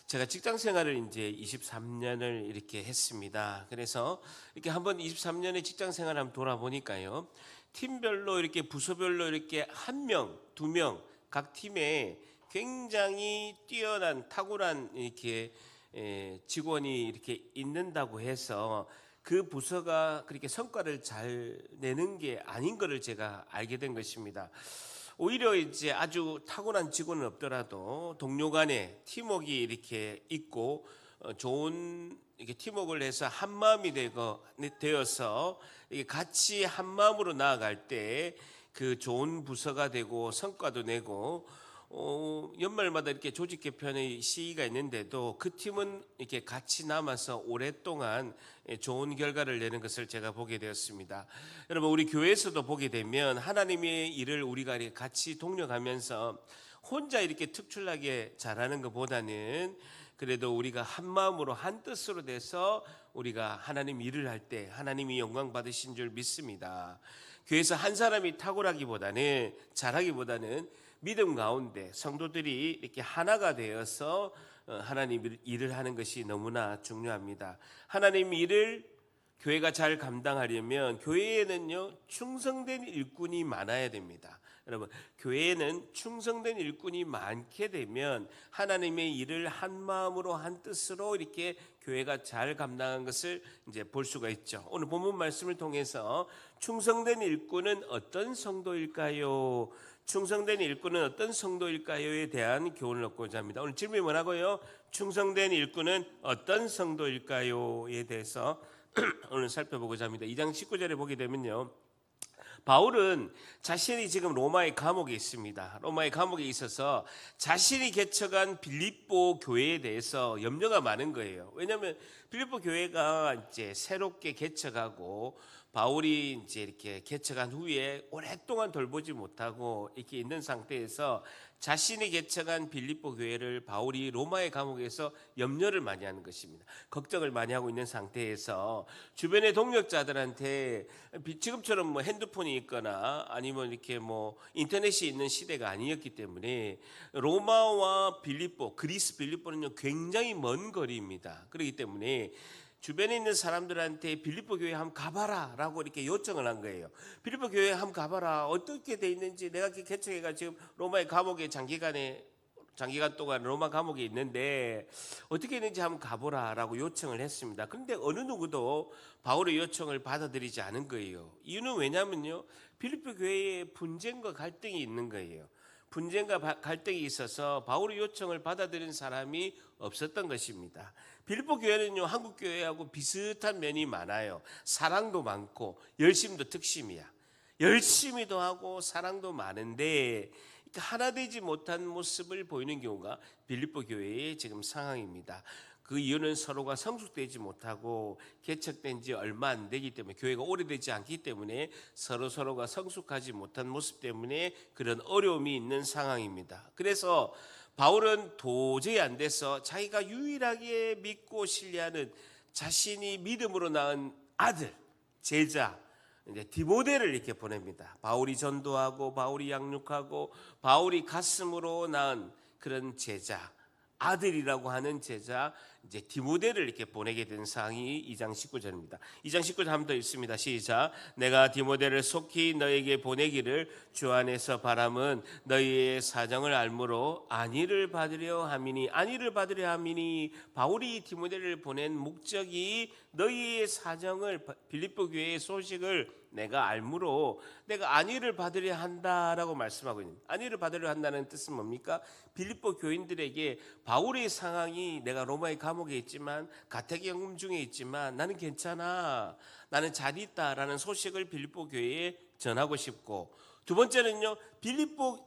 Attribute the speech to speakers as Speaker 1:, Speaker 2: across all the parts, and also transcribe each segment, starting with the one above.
Speaker 1: 제가 직장 생활을 이제 23년을 이렇게 했습니다. 그래서 이렇게 한번 23년의 직장 생활을 한번 돌아보니까요. 팀별로 이렇게 부서별로 이렇게 한 명, 두 명 각 팀에 굉장히 뛰어난 탁월한 이렇게 직원이 이렇게 있는다고 해서 그 부서가 그렇게 성과를 잘 내는 게 아닌 것을 제가 알게 된 것입니다. 오히려 이제 아주 탁월한 직원은 없더라도 동료 간에 팀워크가 이렇게 있고 좋은 이렇게 팀워크를 해서 한 마음이 되어서 이게 같이 한 마음으로 나아갈 때 그 좋은 부서가 되고 성과도 내고 연말마다 이렇게 조직 개편의 시기가 있는데도 그 팀은 이렇게 같이 남아서 오랫동안 좋은 결과를 내는 것을 제가 보게 되었습니다. 여러분, 우리 교회에서도 보게 되면 하나님의 일을 우리가 이렇게 같이 동력하면서 혼자 이렇게 특출나게 잘하는 것보다는 그래도 우리가 한 마음으로 한 뜻으로 돼서 우리가 하나님 일을 할 때 하나님이 영광 받으신 줄 믿습니다. 교회에서 한 사람이 탁월하기보다는 잘하기보다는 믿음 가운데 성도들이 이렇게 하나가 되어서 하나님 일을 하는 것이 너무나 중요합니다. 하나님 일을 교회가 잘 감당하려면 교회에는요 충성된 일꾼이 많아야 됩니다. 여러분, 교회에는 충성된 일꾼이 많게 되면 하나님의 일을 한 마음으로 한 뜻으로 이렇게 교회가 잘 감당한 것을 이제 볼 수가 있죠. 오늘 본문 말씀을 통해서 충성된 일꾼은 어떤 성도일까요? 충성된 일꾼은 어떤 성도일까요에 대한 교훈을 얻고자 합니다. 오늘 질문이 뭐라고요? 충성된 일꾼은 어떤 성도일까요에 대해서 오늘 살펴보고자 합니다. 2장 19절에 보게 되면요, 바울은 자신이 지금 로마의 감옥에 있습니다. 로마의 감옥에 있어서 자신이 개척한 빌립보 교회에 대해서 염려가 많은 거예요. 왜냐하면 빌립보 교회가 이제 새롭게 개척하고 바울이 이제 이렇게 개척한 후에 오랫동안 돌보지 못하고 이렇게 있는 상태에서 자신이 개척한 빌립보 교회를 바울이 로마의 감옥에서 염려를 많이 하는 것입니다. 걱정을 많이 하고 있는 상태에서 주변의 동력자들한테 지금처럼 뭐 핸드폰이 있거나 아니면 이렇게 뭐 인터넷이 있는 시대가 아니었기 때문에 로마와 빌립보, 그리스 빌립보는요 굉장히 먼 거리입니다. 그렇기 때문에 주변에 있는 사람들한테 빌립보 교회 한번 가봐라 라고 이렇게 요청을 한 거예요. 빌립보 교회 한번 가봐라. 어떻게 돼 있는지, 내가 개척해가 지금 로마의 감옥에 장기간 동안 로마 감옥에 있는데 어떻게 있는지 한번 가보라 라고 요청을 했습니다. 그런데 어느 누구도 바울의 요청을 받아들이지 않은 거예요. 이유는 왜냐면요, 빌립보 교회에 분쟁과 갈등이 있는 거예요. 분쟁과 갈등이 있어서 바울의 요청을 받아들인 사람이 없었던 것입니다. 빌립보 교회는요 한국 교회하고 비슷한 면이 많아요. 사랑도 많고 열심도 특심이야. 열심히도 하고 사랑도 많은데 하나 되지 못한 모습을 보이는 경우가 빌립보 교회의 지금 상황입니다. 그 이유는 서로가 성숙되지 못하고 개척된 지 얼마 안 되기 때문에, 교회가 오래되지 않기 때문에 서로가 성숙하지 못한 모습 때문에 그런 어려움이 있는 상황입니다. 그래서 바울은 도저히 안 돼서 자기가 유일하게 믿고 신뢰하는 자신이 믿음으로 낳은 아들, 제자 이제 디모데를 이렇게 보냅니다. 바울이 전도하고 바울이 양육하고 바울이 가슴으로 낳은 그런 제자, 아들이라고 하는 제자 이제 디모데를 이렇게 보내게 된 상황이 2장 19절입니다. 2장 19절 한번 더 읽습니다. 시작. 내가 디모데를 속히 너에게 보내기를 주 안에서 바람은 너희의 사정을 알므로 안위를 받으려 함이니, 바울이 디모데를 보낸 목적이 너희의 사정을, 빌립보 교회의 소식을 내가 알므로 내가 안위를 받으려 한다라고 말씀하고 있는, 안위를 받으려 한다는 뜻은 뭡니까? 빌립보 교인들에게 바울의 상황이, 내가 로마의 감옥에 있지만 가택연금 중에 있지만 나는 괜찮아, 나는 잘 있다라는 소식을 빌립보 교회에 전하고 싶고, 두 번째는요,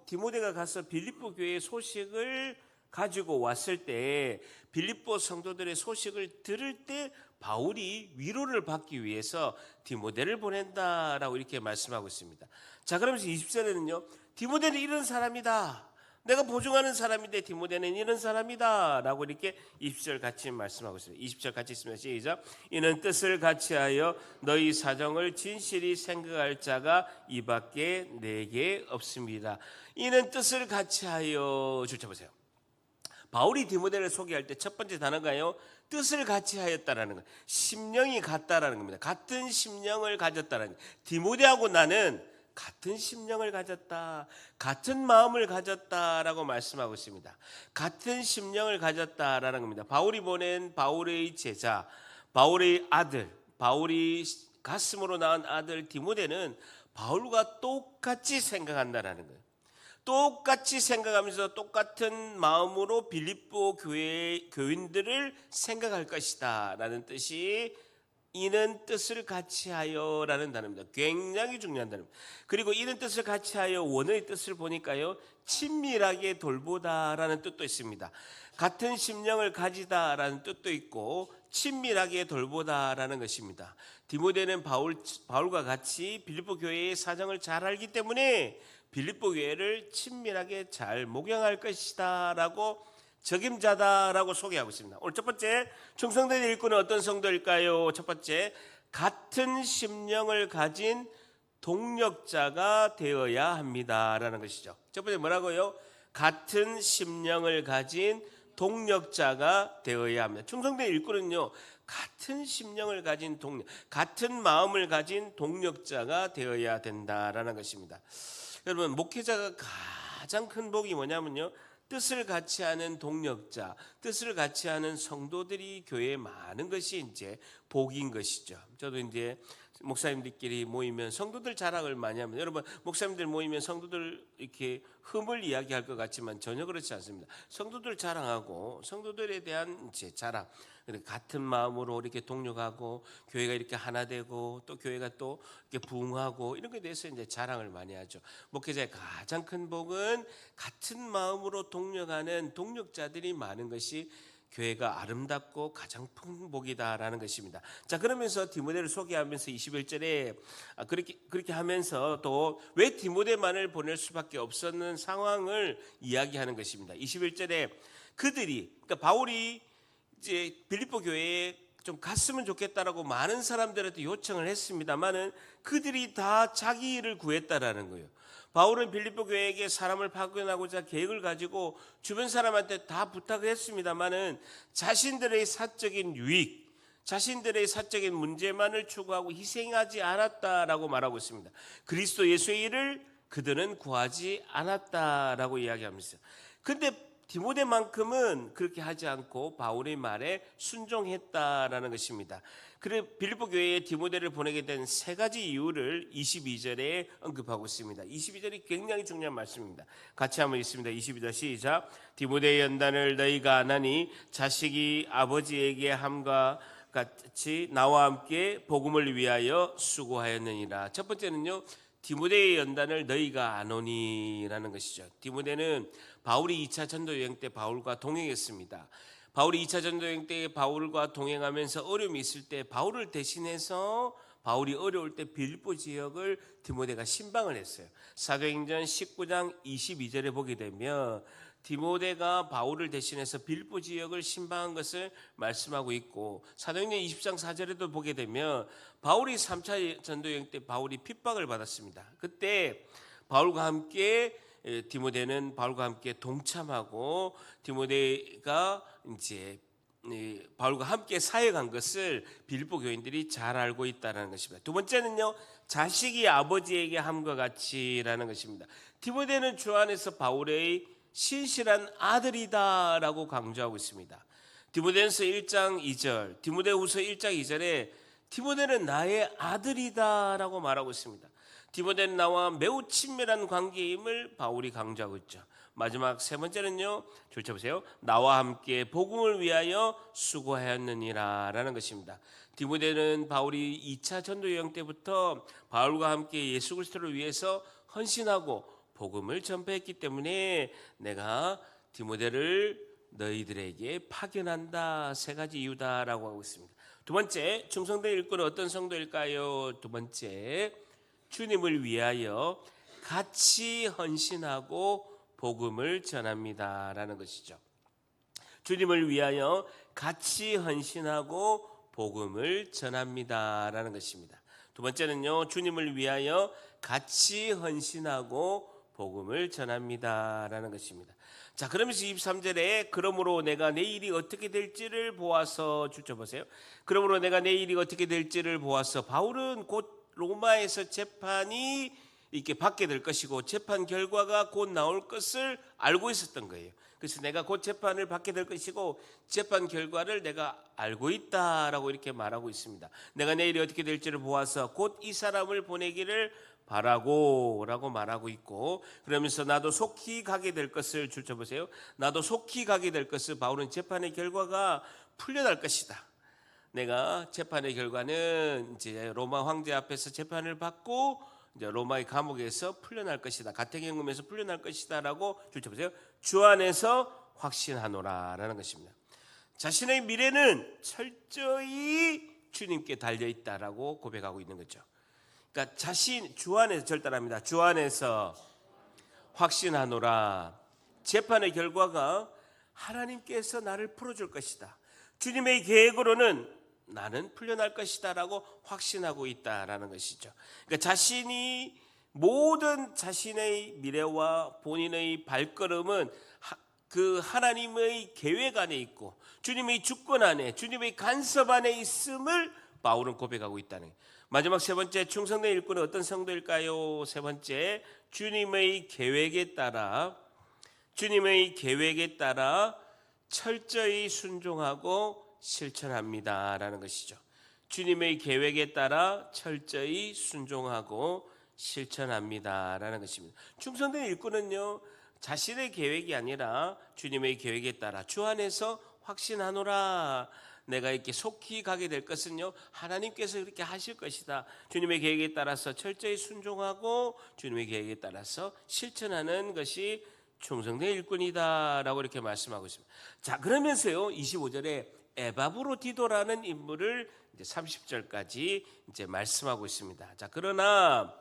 Speaker 1: 디모데가 가서 빌립보 교회의 소식을 가지고 왔을 때 빌립보 성도들의 소식을 들을 때 바울이 위로를 받기 위해서 디모데를 보낸다라고 이렇게 말씀하고 있습니다. 자, 그러면서 20절에는요, 디모데는 이런 사람이다, 내가 보증하는 사람인데 디모데는 이런 사람이다 라고 이렇게 20절 같이 말씀하고 있습니다. 20절 같이 있습니다. 시작. 이는 뜻을 같이하여 너희 사정을 진실이 생각할 자가 이밖에 내게 없습니다. 이는 뜻을 같이하여, 줄쳐보세요. 바울이 디모데를 소개할 때 첫 번째 단어가요, 뜻을 같이 하였다라는 거예요. 심령이 같다라는 겁니다. 같은 심령을 가졌다라는 거예요. 디모데하고 나는 같은 심령을 가졌다, 같은 마음을 가졌다라고 말씀하고 있습니다. 같은 심령을 가졌다라는 겁니다. 바울이 보낸 바울의 제자, 바울의 아들, 바울이 가슴으로 낳은 아들 디모데는 바울과 똑같이 생각한다라는 거예요. 똑같이 생각하면서 똑같은 마음으로 빌립보 교회의 교인들을 생각할 것이다 라는 뜻이, 이는 뜻을 같이 하여 라는 단어입니다. 굉장히 중요한 단어입니다. 그리고 이는 뜻을 같이 하여, 원어의 뜻을 보니까요, 친밀하게 돌보다 라는 뜻도 있습니다. 같은 심령을 가지다 라는 뜻도 있고 친밀하게 돌보다 라는 것입니다. 디모데는 바울과 같이 빌립보 교회의 사정을 잘 알기 때문에 빌립보 교회를 친밀하게 잘 목양할 것이다 라고, 적임자다라고 소개하고 있습니다. 오늘 첫 번째, 충성된 일꾼은 어떤 성도일까요? 첫 번째, 같은 심령을 가진 동력자가 되어야 합니다라는 것이죠. 첫 번째 뭐라고요? 같은 심령을 가진 동력자가 되어야 합니다. 충성된 일꾼은요, 같은 심령을 가진 같은 마음을 가진 동력자가 되어야 된다라는 것입니다. 여러분, 목회자가 가장 큰 복이 뭐냐면요, 뜻을 같이 하는 동력자, 뜻을 같이 하는 성도들이 교회에 많은 것이 이제 복인 것이죠. 저도 이제 목사님들끼리 모이면 성도들 자랑을 많이 합니다. 여러분, 목사님들 모이면 성도들 이렇게 흠을 이야기할 것 같지만 전혀 그렇지 않습니다. 성도들 자랑하고 성도들에 대한 이제 자랑, 같은 마음으로 이렇게 동력하고 교회가 이렇게 하나 되고 또 교회가 또 이렇게 부흥하고 이런 것에 대해서 이제 자랑을 많이 하죠. 목회자의 가장 큰 복은 같은 마음으로 동력하는 동력자들이 많은 것이 교회가 아름답고 가장 큰 복이다라는 것입니다. 자, 그러면서 디모데를 소개하면서 21절에 그렇게 하면서 또 왜 디모데만을 보낼 수밖에 없었는 상황을 이야기하는 것입니다. 21절에 그들이, 그러니까 바울이 이제 빌립보 교회에 좀 갔으면 좋겠다라고 많은 사람들한테 요청을 했습니다만은 그들이 다 자기 일을 구했다라는 거예요. 바울은 빌립보 교회에게 사람을 파견하고자 계획을 가지고 주변 사람한테 다 부탁을 했습니다만은 자신들의 사적인 유익, 자신들의 사적인 문제만을 추구하고 희생하지 않았다라고 말하고 있습니다. 그리스도 예수의 일을 그들은 구하지 않았다라고 이야기합니다. 근데 디모데만큼은 그렇게 하지 않고 바울의 말에 순종했다라는 것입니다. 그래 빌립보 교회에 디모데를 보내게 된 세 가지 이유를 22절에 언급하고 있습니다. 22절이 굉장히 중요한 말씀입니다. 같이 한번 읽습니다. 22절 시작. 디모데의 연단을 너희가 안 하니 자식이 아버지에게 함과 같이 나와 함께 복음을 위하여 수고하였느니라. 첫 번째는요, 디모데의 연단을 너희가 안 오니라는 것이죠. 디모데는 바울이 2차 전도 여행 때 바울과 동행했습니다. 바울이 2차 전도 여행 때 바울과 동행하면서 어려움이 있을 때 바울을 대신해서, 바울이 어려울 때 빌립보 지역을 디모데가 신방을 했어요. 사도행전 19장 22절에 보게 되면 디모데가 바울을 대신해서 빌립보 지역을 신방한 것을 말씀하고 있고, 사도행전 20장 4절에도 보게 되면 바울이 3차 전도여행 때 바울이 핍박을 받았습니다. 그때 바울과 함께 디모데는 바울과 함께 동참하고 디모데가 이제 바울과 함께 사역한 것을 빌립보 교인들이 잘 알고 있다는 것입니다. 두 번째는요, 자식이 아버지에게 함과 같이라는 것입니다. 디모데는 주 안에서 바울의 신실한 아들이다라고 강조하고 있습니다. 디모데전서 1장 2절, 디모데후서 1장 2절에 디모데는 나의 아들이다라고 말하고 있습니다. 디모데는 나와 매우 친밀한 관계임을 바울이 강조하고 있죠. 마지막 세 번째는요, 줄쳐보세요. 나와 함께 복음을 위하여 수고하였느니라 라는 것입니다. 디모데는 바울이 2차 전도 여행 때부터 바울과 함께 예수 그리스도를 위해서 헌신하고 복음을 전파했기 때문에 내가 디모데를 너희들에게 파견한다. 세 가지 이유다라고 하고 있습니다. 두 번째, 충성된 일꾼은 어떤 성도일까요? 두 번째, 주님을 위하여 같이 헌신하고 복음을 전합니다라는 것이죠. 주님을 위하여 같이 헌신하고 복음을 전합니다라는 것입니다. 두 번째는요, 주님을 위하여 같이 헌신하고 복음을 전합니다라는 것입니다. 자, 그러면서 23절에 그러므로 내가 내일이 어떻게 될지를 보아서 줄쳐보세요. 그러므로 내가 내일이 어떻게 될지를 보아서 바울은 곧 로마에서 재판이 이렇게 받게 될 것이고 재판 결과가 곧 나올 것을 알고 있었던 거예요. 그래서 내가 곧 재판을 받게 될 것이고 재판 결과를 내가 알고 있다라고 이렇게 말하고 있습니다. 내가 내일이 어떻게 될지를 보아서 곧 이 사람을 보내기를 바라고 라고 말하고 있고, 그러면서 나도 속히 가게 될 것을 줄쳐보세요. 나도 속히 가게 될 것을, 바울은 재판의 결과가 풀려날 것이다. 내가 재판의 결과는 이제 로마 황제 앞에서 재판을 받고 이제 로마의 감옥에서 풀려날 것이다. 가택연금에서 풀려날 것이다라고 줄쳐보세요. 주 안에서 확신하노라라는 것입니다. 자신의 미래는 철저히 주님께 달려 있다라고 고백하고 있는 거죠. 그러니까 자신 주 안에서 절단합니다. 주 안에서 확신하노라. 재판의 결과가 하나님께서 나를 풀어줄 것이다. 주님의 계획으로는 나는 풀려날 것이다라고 확신하고 있다라는 것이죠. 그러니까 자신이 모든 자신의 미래와 본인의 발걸음은 그 하나님의 계획 안에 있고 주님의 주권 안에, 주님의 간섭 안에 있음을 바울은 고백하고 있다는 거예요. 마지막 세 번째, 충성된 일꾼은 어떤 성도일까요? 세 번째, 주님의 계획에 따라 철저히 순종하고 실천합니다라는 것이죠. 주님의 계획에 따라 철저히 순종하고 실천합니다라는 것입니다. 충성된 일꾼은요, 자신의 계획이 아니라 주님의 계획에 따라 주 안에서 확신하노라. 내가 이렇게 속히 가게 될 것은요, 하나님께서 그렇게 하실 것이다. 주님의 계획에 따라서 철저히 순종하고 주님의 계획에 따라서 실천하는 것이 충성된 일꾼이다라고 이렇게 말씀하고 있습니다. 자, 그러면서요 25절에 에바브로디도라는 인물을 이제 30절까지 이제 말씀하고 있습니다. 자, 그러나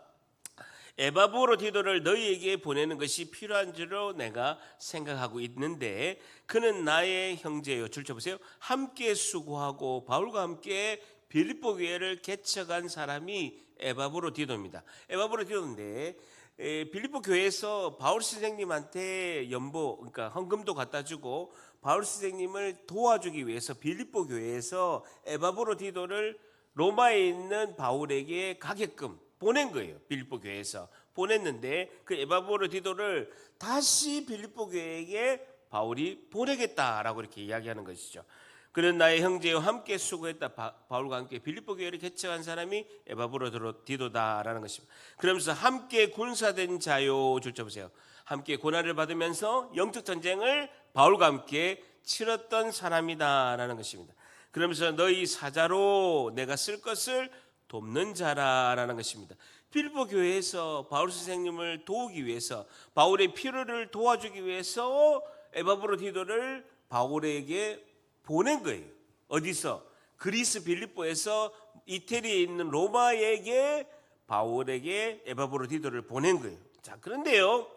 Speaker 1: 에바브로디도를 너희에게 보내는 것이 필요한 줄로 내가 생각하고 있는데 그는 나의 형제요. 줄쳐보세요. 함께 수고하고 바울과 함께 빌립보 교회를 개척한 사람이 에바브로디도입니다. 에바브로디도인데 빌립보 교회에서 바울 선생님한테 연보, 그러니까 헌금도 갖다 주고 바울 선생님을 도와주기 위해서 빌립보 교회에서 에바브로디도를 로마에 있는 바울에게 가게끔 보낸 거예요. 빌립보 교회에서 보냈는데 그 에바브로디도를 다시 빌립보 교회에게 바울이 보내겠다라고 이렇게 이야기하는 것이죠. 그는 나의 형제와 함께 수고했다. 바울과 함께 빌립보 교회를 개척한 사람이 에바브로디도다라는 것입니다. 그러면서 함께 군사된 자요. 줄쳐보세요. 함께 고난을 받으면서 영적 전쟁을 바울과 함께 치렀던 사람이다라는 것입니다. 그러면서 너희 사자로 내가 쓸 것을 돕는 자라라는 것입니다. 빌립보 교회에서 바울 선생님을 도우기 위해서, 바울의 필요를 도와주기 위해서 에바브로디도를 바울에게 보낸 거예요. 어디서? 그리스 빌립보에서 이태리에 있는 로마에게 바울에게 에바브로디도를 보낸 거예요. 자, 그런데요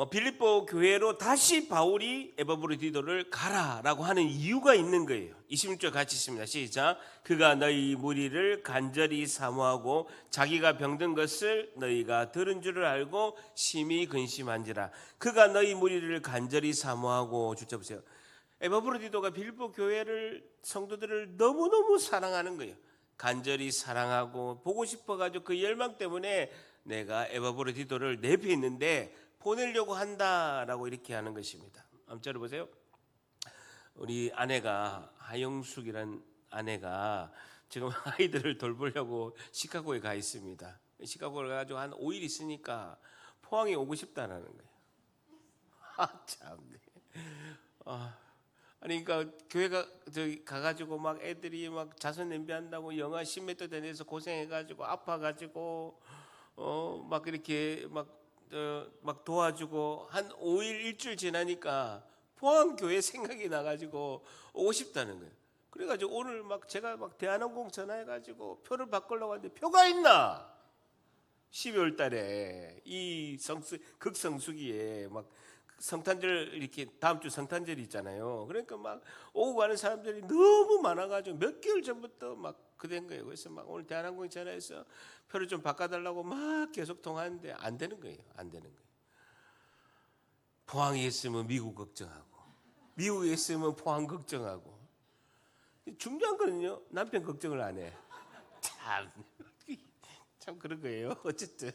Speaker 1: 빌립보 교회로 다시 바울이 에바브로디도를 가라라고 하는 이유가 있는 거예요. 26절 같이 있습니다. 시작. 그가 너희 무리를 간절히 사모하고 자기가 병든 것을 너희가 들은 줄을 알고 심히 근심한지라. 그가 너희 무리를 간절히 사모하고, 줄쳐보세요. 에바브로디도가 빌립보 교회를, 성도들을 너무너무 사랑하는 거예요. 간절히 사랑하고 보고 싶어가지고 그 열망 때문에 내가 에바브로디도를 내비했는데 보내려고 한다라고 이렇게 하는 것입니다. 한번 보세요. 우리 아내가, 하영숙이란 아내가 지금 아이들을 돌보려고 시카고에 가 있습니다. 시카고에 가가지고 한 5일 있으니까 포항에 오고 싶다라는 거예요. 참네. 아니, 그러니까 교회가 저기 가가지고 막 애들이 막 자선 냄비한다고 영하 10m 되내서 고생해가지고 아파가지고 막 이렇게 막 도와주고 한 5일 일주일 지나니까 포항 교회 생각이 나가지고 오고 싶다는 거예요. 그래가지고 오늘 막 제가 막 대한항공 전화해가지고 표를 바꾸려고 하는데 표가 있나? 12월 달에 이 극성수기에 막 성탄절, 이렇게 다음 주 성탄절이 있잖아요. 그러니까 막 오고 가는 사람들이 너무 많아가지고 몇 개월 전부터 막 그된 거예요. 그래서 막 오늘 대한항공에 전화해서 표를 좀 바꿔달라고 막 계속 통화하는데 안 되는 거예요. 안 되는 거예요. 포항에 있으면 미국 걱정하고, 미국에 있으면 포항 걱정하고. 중요한 거는요, 남편 걱정을 안 해. 참 그런 거예요. 어쨌든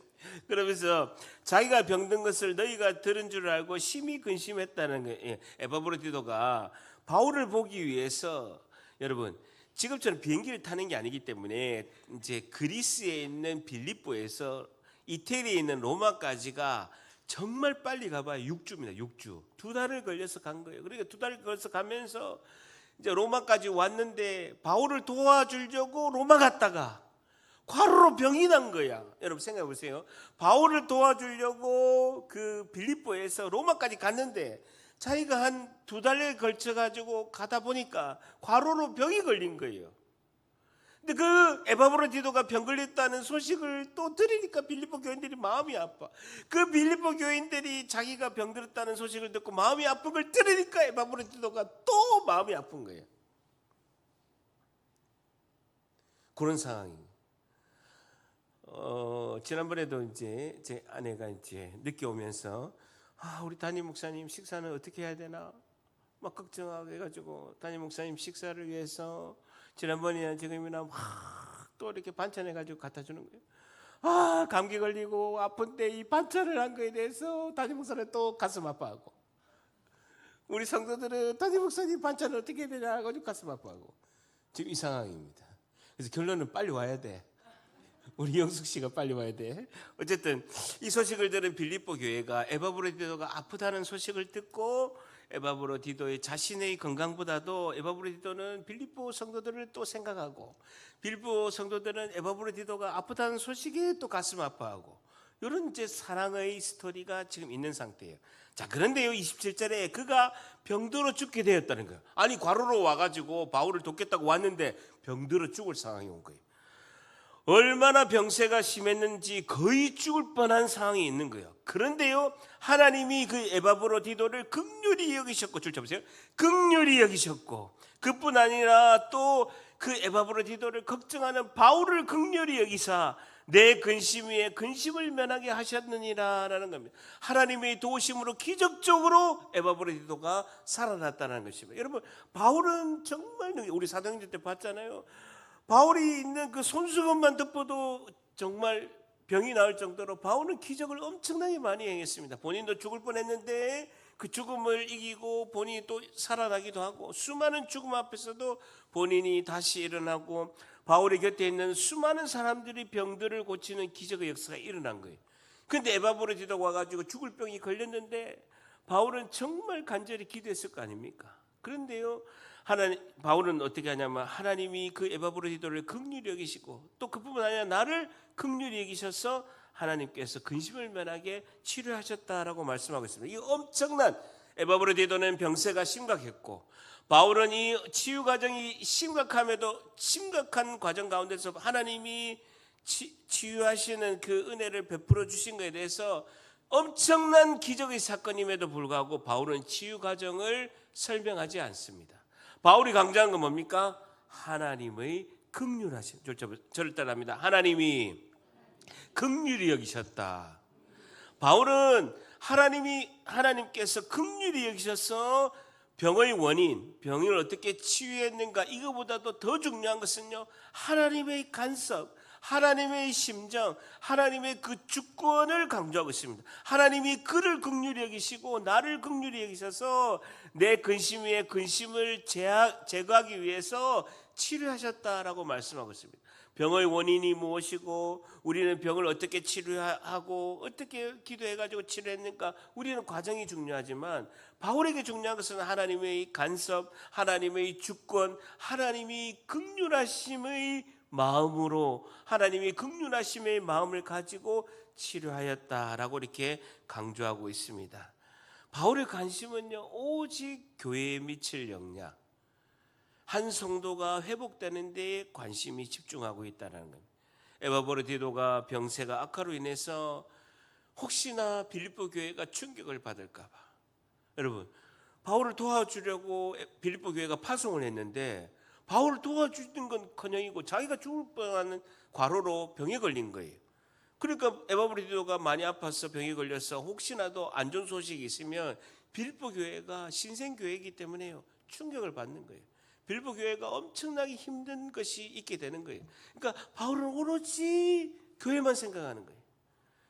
Speaker 1: 그러면서 자기가 병든 것을 너희가 들은 줄 알고 심히 근심했다는 거예요. 에바브로디도가 바울을 보기 위해서, 여러분 지금처럼 비행기를 타는 게 아니기 때문에 이제 그리스에 있는 빌립보에서 이태리에 있는 로마까지가 정말 빨리 가봐야 6주입니다. 6주. 2달을 걸려서 간 거예요. 그러니까 2달을 걸려서 가면서 이제 로마까지 왔는데 바울을 도와주려고 로마 갔다가 과로로 병이 난 거야. 여러분 생각해 보세요. 바울을 도와주려고 그 빌립보에서 로마까지 갔는데 자기가 한 2달에 걸쳐 가지고 가다 보니까 과로로 병이 걸린 거예요. 근데 그 에바브로디도가 병 걸렸다는 소식을 또 들으니까 빌립보 교인들이 마음이 아파. 그 빌립보 교인들이 자기가 병 들었다는 소식을 듣고 마음이 아픈 걸 들으니까 에바브로디도가 또 마음이 아픈 거예요. 그런 상황입니다. 지난번에도 이제 제 아내가 이제 늦게 오면서 우리 담임 목사님 식사는 어떻게 해야 되나 막 걱정하고 해가지고 담임 목사님 식사를 위해서 지난번이나 지금이나 막 또 이렇게 반찬 해가지고 갖다 주는 거예요. 감기 걸리고 아픈데 이 반찬을 한 거에 대해서 담임 목사는 또 가슴 아파하고, 우리 성도들은 담임 목사님 반찬을 어떻게 해야 되냐 하고 가슴 아파하고. 지금 이 상황입니다. 그래서 결론은 빨리 와야 돼. 우리 영숙 씨가 빨리 와야 돼. 어쨌든 이 소식을 들은 빌립보 교회가 에바브로디도가 아프다는 소식을 듣고 에바브로디도의 자신의 건강보다도 에바브로디도는 빌립보 성도들을 또 생각하고, 빌립보 성도들은 에바브로디도가 아프다는 소식에 또 가슴 아파하고, 이런 이제 사랑의 스토리가 지금 있는 상태예요. 자, 그런데요 27절에 그가 병들어 죽게 되었다는 거예요. 아니 과로로 와가지고 바울을 돕겠다고 왔는데 병들어 죽을 상황이 온 거예요. 얼마나 병세가 심했는지 거의 죽을 뻔한 상황이 있는 거예요. 그런데요 하나님이 그 에바브로디도를 긍휼히 여기셨고, 줄 잡으세요. 긍휼히 여기셨고, 그뿐 아니라 또 그 에바브로디도를 걱정하는 바울을 긍휼히 여기사 내 근심 위에 근심을 면하게 하셨느니라라는 겁니다. 하나님의 도우심으로 기적적으로 에바브로디도가 살아났다는 것입니다. 여러분 바울은 정말 우리 사도행전 때 봤잖아요. 바울이 있는 그 손수건만 덮어도 정말 병이 나을 정도로 바울은 기적을 엄청나게 많이 행했습니다. 본인도 죽을 뻔했는데 그 죽음을 이기고 본인이 또 살아나기도 하고, 수많은 죽음 앞에서도 본인이 다시 일어나고, 바울의 곁에 있는 수많은 사람들이 병들을 고치는 기적의 역사가 일어난 거예요. 그런데 에바브로디도가 와가지고 죽을 병이 걸렸는데 바울은 정말 간절히 기도했을 거 아닙니까? 그런데요 바울은 어떻게 하냐면 하나님이 그 에바브로디도를 긍휼히 여기시고, 또 그뿐만 아니라 나를 긍휼히 여기셔서 하나님께서 근심을 면하게 치료하셨다라고 말씀하고 있습니다. 이 엄청난, 에바브로디도는 병세가 심각했고 바울은 이 치유 과정이 심각함에도 심각한 과정 가운데서 하나님이 치유하시는 그 은혜를 베풀어 주신 것에 대해서 엄청난 기적의 사건임에도 불구하고 바울은 치유 과정을 설명하지 않습니다. 바울이 강조한 건 뭡니까? 하나님의 긍휼하심. 저를 따라합니다. 하나님이 긍휼히 여기셨다. 바울은 하나님께서 긍휼히 여기셔서 병의 원인, 병을 어떻게 치유했는가, 이거보다도 더 중요한 것은요 하나님의 간섭, 하나님의 심정, 하나님의 그 주권을 강조하고 있습니다. 하나님이 그를 긍휼히 여기시고 나를 긍휼히 여기셔서 내 근심 위에 근심을 제거하기 위해서 치료하셨다라고 말씀하고 있습니다. 병의 원인이 무엇이고 우리는 병을 어떻게 치료하고 어떻게 기도해가지고 치료했는가, 우리는 과정이 중요하지만 바울에게 중요한 것은 하나님의 간섭, 하나님의 주권, 하나님이 긍휼하심의 마음으로, 하나님이 긍휼하심의 마음을 가지고 치료하였다라고 이렇게 강조하고 있습니다. 바울의 관심은요 오직 교회에 미칠 영향, 한 성도가 회복되는 데에 관심이 집중하고 있다는 겁니다. 에바브로디도가 병세가 악화로 인해서 혹시나 빌립보 교회가 충격을 받을까 봐, 여러분 바울을 도와주려고 빌립보 교회가 파송을 했는데 바울을 도와주는 건 커녕이고 자기가 죽을 뻔하는 과로로 병에 걸린 거예요. 그러니까 에바브리도가 많이 아파서 병이 걸려서 혹시나도 안 좋은 소식이 있으면 빌보 교회가 신생 교회이기 때문에요. 충격을 받는 거예요. 빌보 교회가 엄청나게 힘든 것이 있게 되는 거예요. 그러니까 바울은 오로지 교회만 생각하는 거예요.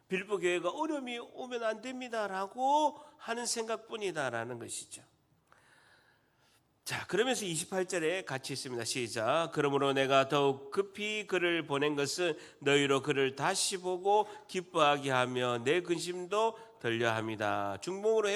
Speaker 1: 빌보 교회가 어려움이 오면 안 됩니다라고 하는 생각뿐이다라는 것이죠. 자, 그러면서 28절에 같이 있습니다. 시작. 그러므로 내가 더욱 급히 그를 보낸 것은 너희로 그를 다시 보고 기뻐하게 하며 내 근심도 덜려합니다. 중병으로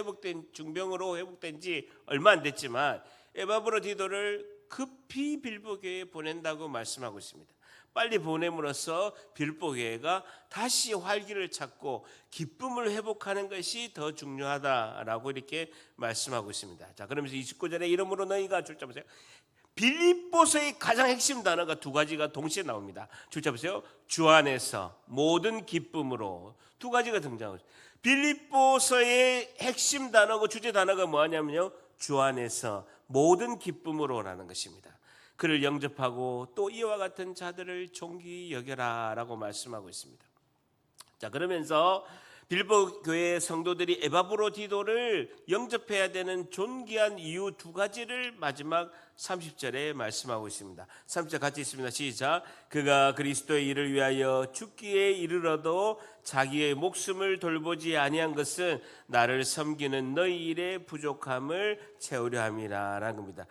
Speaker 1: 회복된 지 얼마 안 됐지만 에바브로디도를 급히 빌보 교회에 보낸다고 말씀하고 있습니다. 빨리 보냄으로써 빌보 교회가 다시 활기를 찾고 기쁨을 회복하는 것이 더 중요하다라고 이렇게 말씀하고 있습니다. 자, 그러면서 29절에 이러므로 너희가 줄자 보세요. 빌립보서의 가장 핵심 단어가 두 가지가 동시에 나옵니다. 줄자 보세요. 주 안에서 모든 기쁨으로 두 가지가 등장하고 있습니다. 빌립보서의 핵심 단어고 주제 단어가 뭐냐면요. 주 안에서 모든 기쁨으로라는 것입니다. 그를 영접하고 또 이와 같은 자들을 존귀히 여겨라라고 말씀하고 있습니다. 자, 그러면서 빌보 교회 성도들이 에바브로디도를 영접해야 되는 존귀한 이유 두 가지를 마지막 30절에 말씀하고 있습니다. 30절 같이 있습니다. 시작. 그가 그리스도의 일을 위하여 죽기에 이르러도 자기의 목숨을 돌보지 아니한 것은 나를 섬기는 너희 일의 부족함을 채우려 함이라라는 겁니다.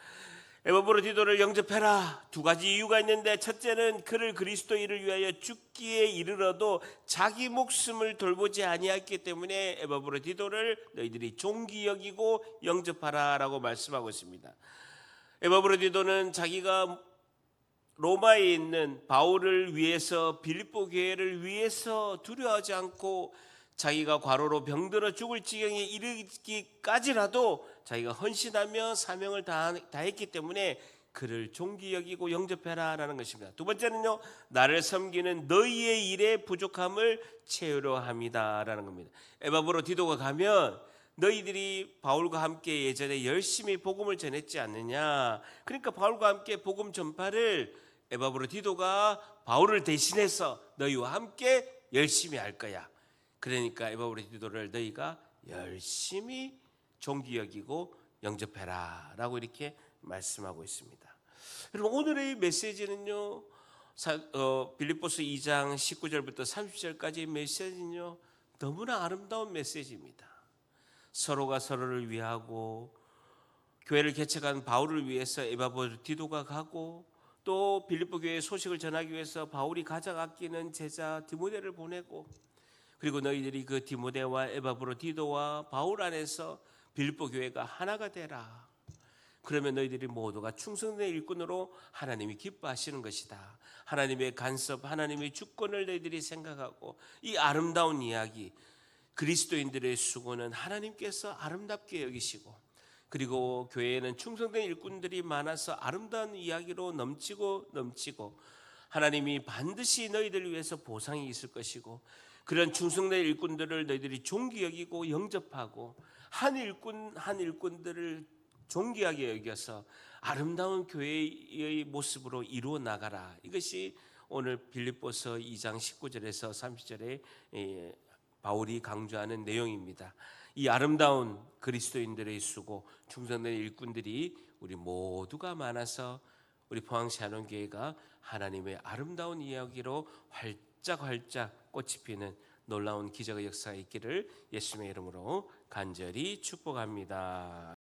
Speaker 1: 에바브로디도를 영접해라. 두 가지 이유가 있는데 첫째는 그를 그리스도 일을 위하여 죽기에 이르러도 자기 목숨을 돌보지 아니했기 때문에 에바브로디도를 너희들이 존귀 여기고 영접하라라고 말씀하고 있습니다. 에바브로디도는 자기가 로마에 있는 바울을 위해서 빌립보 교회를 위해서 두려워하지 않고 자기가 과로로 병들어 죽을 지경에 이르기까지라도 자기가 헌신하며 사명을 다했기 때문에 그를 존귀 여기고 영접해라라는 것입니다. 두 번째는요, 나를 섬기는 너희의 일의 부족함을 채우려 함이다라는 겁니다. 에바브로디도가 가면 너희들이 바울과 함께 예전에 열심히 복음을 전했지 않느냐. 그러니까 바울과 함께 복음 전파를 에바브로디도가 바울을 대신해서 너희와 함께 열심히 할 거야. 그러니까 에바브로디도를 너희가 열심히 존귀 여기고 영접해라 라고 이렇게 말씀하고 있습니다. 여러분, 오늘의 메시지는요, 빌립보서 2장 19절부터 30절까지의 메시지는요, 너무나 아름다운 메시지입니다. 서로가 서로를 위하고 교회를 개척한 바울을 위해서 에바브로디도가 가고 또 빌립보 교회의 소식을 전하기 위해서 바울이 가장 아끼는 제자 디모데를 보내고, 그리고 너희들이 그 디모데와 에바브로디도와 바울 안에서 빌립보 교회가 하나가 되라. 그러면 너희들이 모두가 충성된 일꾼으로 하나님이 기뻐하시는 것이다. 하나님의 간섭, 하나님의 주권을 너희들이 생각하고 이 아름다운 이야기, 그리스도인들의 수고는 하나님께서 아름답게 여기시고, 그리고 교회에는 충성된 일꾼들이 많아서 아름다운 이야기로 넘치고 하나님이 반드시 너희들을 위해서 보상이 있을 것이고, 그런 충성된 일꾼들을 너희들이 존귀 여기고 영접하고 한 일꾼들을 존귀하게 여겨서 아름다운 교회의 모습으로 이루어 나가라. 이것이 오늘 빌립보서 2장 19절에서 30절에 바울이 강조하는 내용입니다. 이 아름다운 그리스도인들의 수고, 충성된 일꾼들이 우리 모두가 많아서 우리 포항시 한원교회가 하나님의 아름다운 이야기로 활짝 꽃이 피는 놀라운 기적의 역사가 있기를 예수님의 이름으로 간절히 축복합니다.